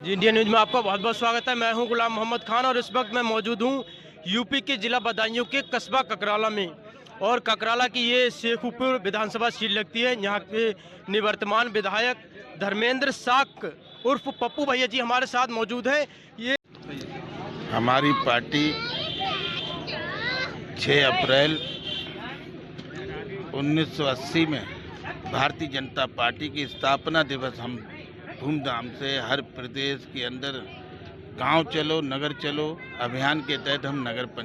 जी, India news में आपका बहुत बहुत स्वागत है। मैं हूं गुलाम मोहम्मद खान और इस वक्त मैं मौजूद हूं यूपी के जिला बदायूं के कस्बा ककराला में। और ककराला की ये शेखुपुर विधानसभा सीट लगती है। यहाँ के निवर्तमान विधायक धर्मेंद्र साक उर्फ पप्पू भैया जी हमारे साथ मौजूद हैं। ये हमारी पार्टी 6 अप्रैल 1980 में भारतीय जनता पार्टी की स्थापना दिवस हम धूमधाम से हर प्रदेश के अंदर गांव चलो नगर चलो अभियान के तहत हम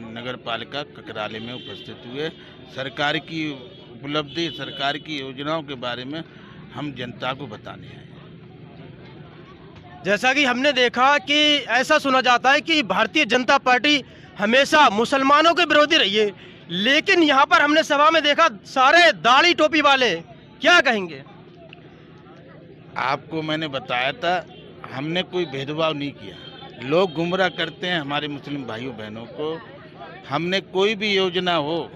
नगर पालिका ककराले में उपस्थित हुए। सरकार की उपलब्धि, सरकार की योजनाओं के बारे में हम जनता को बताने आए। जैसा कि हमने देखा कि ऐसा सुना जाता है कि भारतीय जनता पार्टी हमेशा मुसलमानों के विरोधी रही है, लेकिन यहाँ पर हमने सभा में देखा सारे दाढ़ी टोपी वाले। क्या कहेंगे? आपको मैंने बताया था, हमने कोई भेदभाव नहीं किया। लोग गुमराह करते हैं हमारे मुस्लिम भाइयों बहनों को। हमने कोई भी योजना हो,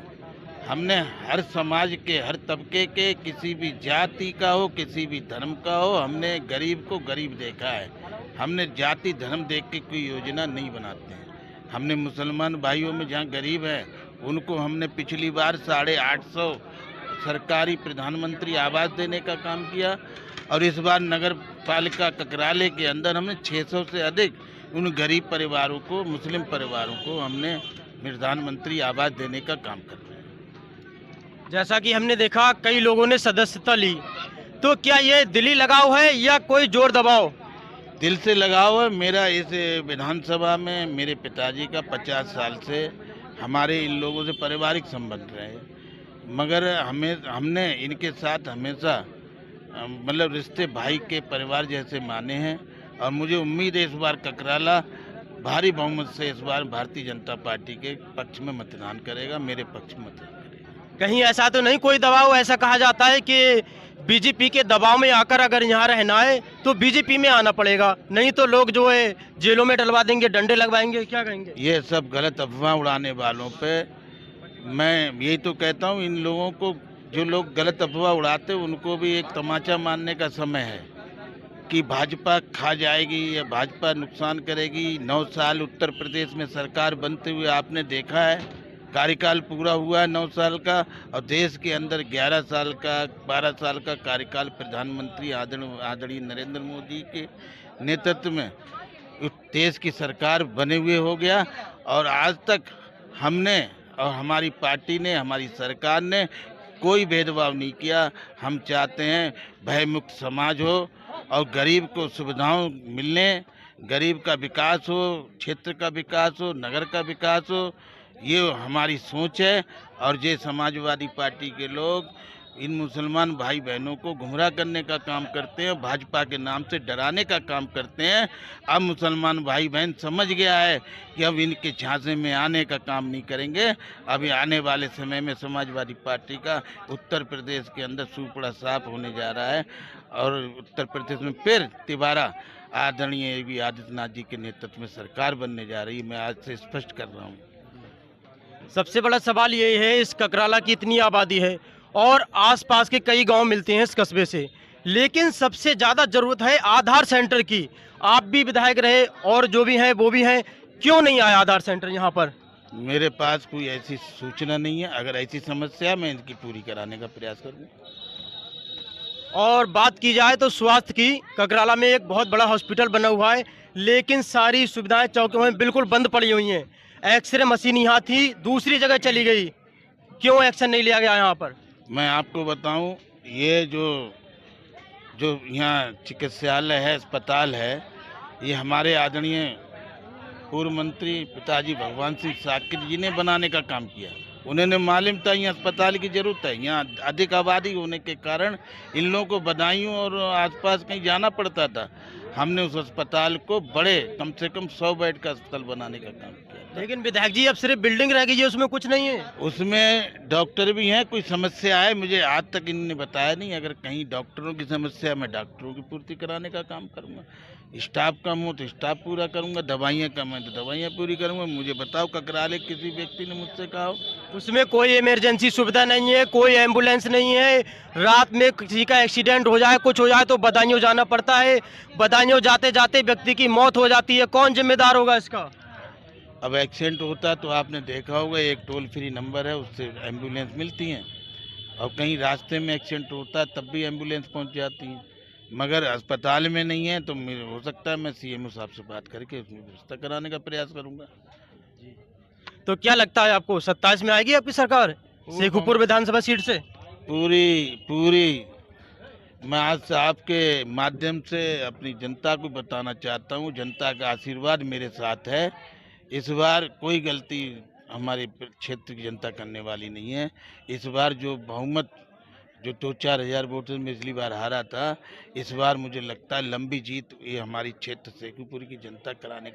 हमने हर समाज के, हर तबके के, किसी भी जाति का हो, किसी भी धर्म का हो, हमने गरीब को गरीब देखा है। हमने जाति धर्म देख के कोई योजना नहीं बनाते हैं। हमने मुसलमान भाइयों में जहाँ गरीब हैं उनको हमने पिछली बार 850 सरकारी प्रधानमंत्री आवास देने का काम किया और इस बार नगर पालिका ककराले के अंदर हमने 600 से अधिक उन गरीब परिवारों को, मुस्लिम परिवारों को हमने प्रधानमंत्री आवास देने का काम कर रहे हैं। जैसा कि हमने देखा कई लोगों ने सदस्यता ली, तो क्या ये दिली लगाव है या कोई जोर दबाव? दिल से लगाव है। मेरा इस विधानसभा में मेरे पिताजी का 50 साल से हमारे इन लोगों से पारिवारिक संबंध रहे, मगर हमने इनके साथ हमेशा मतलब रिश्ते भाई के परिवार जैसे माने हैं और मुझे उम्मीद है इस बार ककराला भारी बहुमत से इस बार भारतीय जनता पार्टी के पक्ष में मतदान करेगा, मेरे पक्ष में मतदान करेगा। कहीं ऐसा तो नहीं कोई दबाव? ऐसा कहा जाता है कि बीजेपी के दबाव में आकर अगर यहाँ रहना है तो बीजेपी में आना पड़ेगा, नहीं तो लोग जो है जेलों में डलवा देंगे, डंडे लगवाएंगे। क्या कहेंगे? ये सब गलत अफवाह उड़ाने वालों पे मैं यही तो कहता हूँ, इन लोगों को, जो लोग गलत अफवाह उड़ाते उनको भी एक तमाचा मारने का समय है कि भाजपा खा जाएगी या भाजपा नुकसान करेगी। 9 साल उत्तर प्रदेश में सरकार बनते हुए आपने देखा है, कार्यकाल पूरा हुआ है 9 साल का, और देश के अंदर 11 साल का, 12 साल का कार्यकाल प्रधानमंत्री आदरणीय नरेंद्र मोदी के नेतृत्व में देश की सरकार बने हुए हो गया। और आज तक हमने और हमारी पार्टी ने, हमारी सरकार ने कोई भेदभाव नहीं किया। हम चाहते हैं भयमुक्त समाज हो और गरीब को सुविधाओं मिलने, गरीब का विकास हो, क्षेत्र का विकास हो, नगर का विकास हो, ये हमारी सोच है। और ये समाजवादी पार्टी के लोग इन मुसलमान भाई बहनों को गुमराह करने का काम करते हैं, भाजपा के नाम से डराने का काम करते हैं। अब मुसलमान भाई बहन समझ गया है कि अब इनके झांसे में आने का काम नहीं करेंगे। अभी आने वाले समय में समाजवादी पार्टी का उत्तर प्रदेश के अंदर सुपड़ा साफ होने जा रहा है और उत्तर प्रदेश में फिर तिबारा आदरणीय योगी आदित्यनाथ जी के नेतृत्व में सरकार बनने जा रही है। मैं आज से स्पष्ट कर रहा हूँ। सबसे बड़ा सवाल ये है, इस ककराला की इतनी आबादी है और आसपास के कई गांव मिलते हैं इस कस्बे से, लेकिन सबसे ज़्यादा ज़रूरत है आधार सेंटर की। आप भी विधायक रहे और जो भी हैं वो भी हैं, क्यों नहीं आया आधार सेंटर यहाँ पर? मेरे पास कोई ऐसी सूचना नहीं है। अगर ऐसी समस्या है मैं इनकी पूरी कराने का प्रयास करूँगा। और बात की जाए तो स्वास्थ्य की, ककराला में एक बहुत बड़ा हॉस्पिटल बना हुआ है, लेकिन सारी सुविधाएं चौकियों में बिल्कुल बंद पड़ी हुई हैं। एक्सरे मशीन यहाँ थी, दूसरी जगह चली गई। क्यों एक्शन नहीं लिया गया यहाँ पर? मैं आपको बताऊं, ये जो यहाँ चिकित्सालय है, अस्पताल है, ये हमारे आदरणीय पूर्व मंत्री पिताजी भगवान सिंह साकिर जी ने बनाने का काम किया। उन्होंने मालूम था यहाँ अस्पताल की ज़रूरत है। यहाँ अधिक आबादी होने के कारण इन लोगों को बदायूं और आसपास कहीं जाना पड़ता था। हमने उस अस्पताल को बड़े, कम से कम 100 बेड का अस्पताल बनाने का काम किया। लेकिन विधायक जी अब सिर्फ बिल्डिंग रह गई है, उसमें कुछ नहीं है। उसमें डॉक्टर भी हैं, कोई समस्या है मुझे आज तक इन्होंने बताया नहीं। अगर कहीं डॉक्टरों की समस्या है मैं डॉक्टरों की पूर्ति कराने का काम करूँगा। स्टाफ कम हो तो स्टाफ पूरा करूँगा, दवाइयाँ कम है तो दवाइयाँ पूरी करूँगा। मुझे बताओ ककराले किसी व्यक्ति ने मुझसे कहा हो? उसमें कोई इमरजेंसी सुविधा नहीं है, कोई एम्बुलेंस नहीं है। रात में किसी का एक्सीडेंट हो जाए, कुछ हो जाए तो बदायूं जाना पड़ता है। बदायूं जाते जाते व्यक्ति की मौत हो जाती है। कौन जिम्मेदार होगा इसका? अब एक्सीडेंट होता तो आपने देखा होगा, एक टोल फ्री नंबर है, उससे एम्बुलेंस मिलती हैं। और कहीं रास्ते में एक्सीडेंट होता है तब भी एम्बुलेंस पहुंच जाती है, मगर अस्पताल में नहीं है। तो हो सकता है मैं सीएमओ साहब से बात करके उसमें व्यवस्था कराने का प्रयास करूंगा। तो क्या लगता है आपको 27 में आएगी आपकी सरकार शेखुपुर विधानसभा सीट से? पूरी पूरी मैं आज आपके माध्यम से अपनी जनता को बताना चाहता हूँ, जनता का आशीर्वाद मेरे साथ है। इस बार कोई गलती हमारे क्षेत्र की जनता करने वाली नहीं है। इस बार जो बहुमत जो 2-4 हज़ार वोटों में पिछली बार हारा था, इस बार मुझे लगता है लंबी जीत ये हमारी क्षेत्र शेखुपुर की जनता कराने